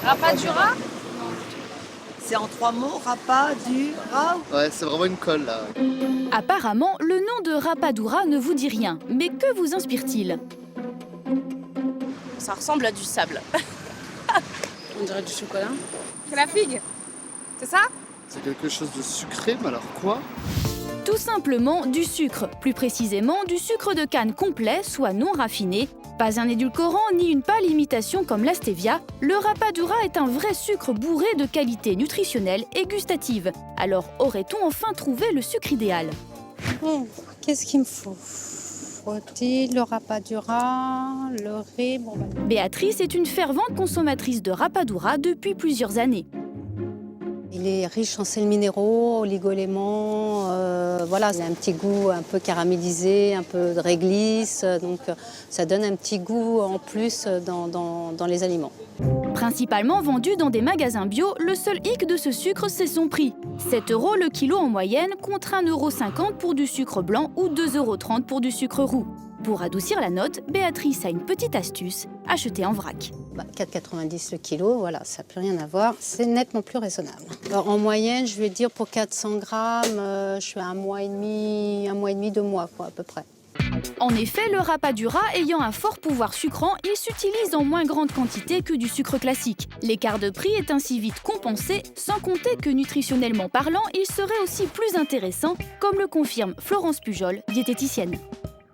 Rapadura? C'est en 3 mots, Rapadura. Ouais, c'est vraiment une colle là. Apparemment, le nom de Rapadura ne vous dit rien. Mais que vous inspire-t-il? Ça ressemble à du sable. On dirait du chocolat. C'est la figue, c'est ça? C'est quelque chose de sucré, mais alors quoi? Tout simplement du sucre, plus précisément du sucre de canne complet, soit non raffiné. Pas un édulcorant ni une pâle imitation comme la stevia, le Rapadura est un vrai sucre bourré de qualités nutritionnelles et gustatives. Alors aurait-on enfin trouvé le sucre idéal? Qu'est-ce qu'il me faut? Frotter le Rapadura, le riz. Béatrice est une fervente consommatrice de Rapadura depuis plusieurs années. Il est riche en sels minéraux, oligoéléments, voilà, il a un petit goût un peu caramélisé, un peu de réglisse, donc ça donne un petit goût en plus dans les aliments. Principalement vendu dans des magasins bio, le seul hic de ce sucre, c'est son prix. 7 € le kilo en moyenne contre 1,50 € pour du sucre blanc ou 2,30 € pour du sucre roux. Pour adoucir la note, Béatrice a une petite astuce, acheter en vrac. 4,90 le kilo, voilà, ça n'a plus rien à voir, c'est nettement plus raisonnable. Alors, en moyenne, je vais dire pour 400 grammes, je suis à 1 mois et demi, 2 mois quoi, à peu près. En effet, le Rapadura ayant un fort pouvoir sucrant, il s'utilise en moins grande quantité que du sucre classique. L'écart de prix est ainsi vite compensé, sans compter que nutritionnellement parlant, il serait aussi plus intéressant, comme le confirme Florence Pujol, diététicienne.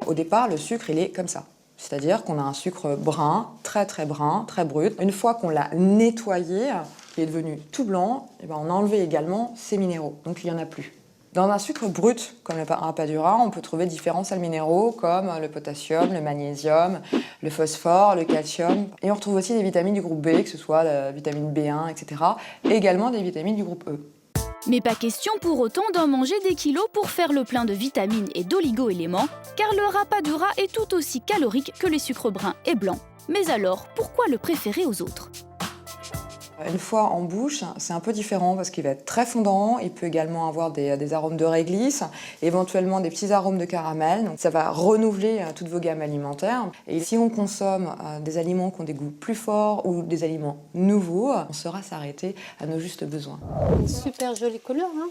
Au départ, le sucre, il est comme ça. C'est-à-dire qu'on a un sucre brun, très brut. Une fois qu'on l'a nettoyé, il est devenu tout blanc, et on a enlevé également ses minéraux, donc il n'y en a plus. Dans un sucre brut, comme le Rapadura, on peut trouver différents sels minéraux comme le potassium, le magnésium, le phosphore, le calcium. Et on retrouve aussi des vitamines du groupe B, que ce soit la vitamine B1, etc. Et également des vitamines du groupe E. Mais pas question pour autant d'en manger des kilos pour faire le plein de vitamines et d'oligo-éléments, car le Rapadura est tout aussi calorique que les sucres bruns et blancs. Mais alors, pourquoi le préférer aux autres? Une fois en bouche, c'est un peu différent parce qu'il va être très fondant, il peut également avoir des arômes de réglisse, éventuellement des petits arômes de caramel, donc ça va renouveler toutes vos gammes alimentaires. Et si on consomme des aliments qui ont des goûts plus forts ou des aliments nouveaux, on saura s'arrêter à nos justes besoins. Une super jolie couleur, hein?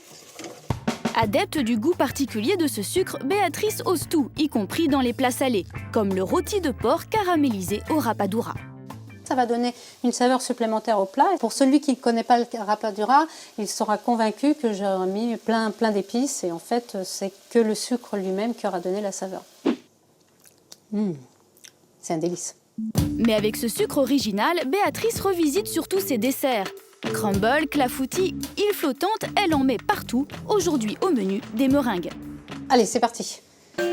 Adepte du goût particulier de ce sucre, Béatrice ose tout, y compris dans les plats salés, comme le rôti de porc caramélisé au Rapadura. Ça va donner une saveur supplémentaire au plat. Pour celui qui ne connaît pas le Rapadura, il sera convaincu que j'aurais mis plein d'épices et en fait, c'est que le sucre lui-même qui aura donné la saveur. C'est un délice. Mais avec ce sucre original, Béatrice revisite surtout ses desserts. Crumble, clafoutis, île flottante, elle en met partout. Aujourd'hui au menu, des meringues. Allez, c'est parti.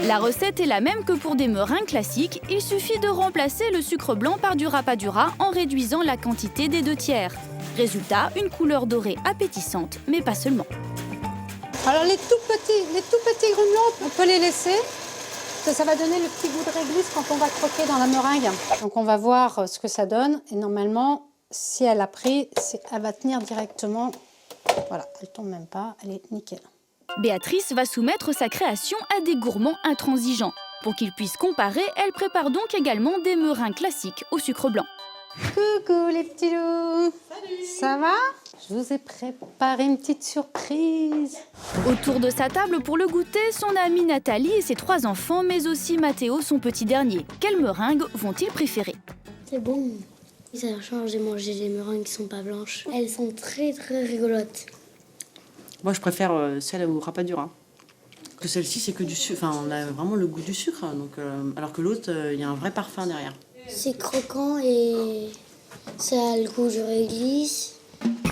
La recette est la même que pour des meringues classiques, il suffit de remplacer le sucre blanc par du Rapadura en réduisant la quantité des 2/3. Résultat, une couleur dorée appétissante, mais pas seulement. Alors les tout petits grumelons, on peut les laisser. Ça va donner le petit goût de réglisse quand on va croquer dans la meringue. Donc on va voir ce que ça donne. Et normalement, si elle a pris, elle va tenir directement. Voilà, elle tombe même pas, elle est nickel. Béatrice va soumettre sa création à des gourmands intransigeants. Pour qu'ils puissent comparer, elle prépare donc également des meringues classiques au sucre blanc. Coucou les petits loups. Salut. Ça va? Je vous ai préparé une petite surprise. Autour de sa table pour le goûter, son amie Nathalie et ses 3 enfants, mais aussi Mathéo, son petit dernier. Quelles meringues vont-ils préférer? C'est bon. Ça change de manger des meringues qui sont pas blanches. Elles sont très rigolotes. Moi, je préfère celle au Rapadura. Que celle-ci, c'est que du sucre. Enfin, on a vraiment le goût du sucre. Donc, alors que l'autre, il y a un vrai parfum derrière. C'est croquant et ça a le goût de réglisse.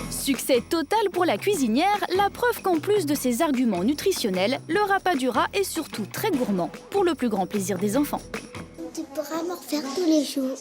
Succès total pour la cuisinière, la preuve qu'en plus de ses arguments nutritionnels, le Rapadura est surtout très gourmand, pour le plus grand plaisir des enfants. Tu pourras m'en refaire tous les jours.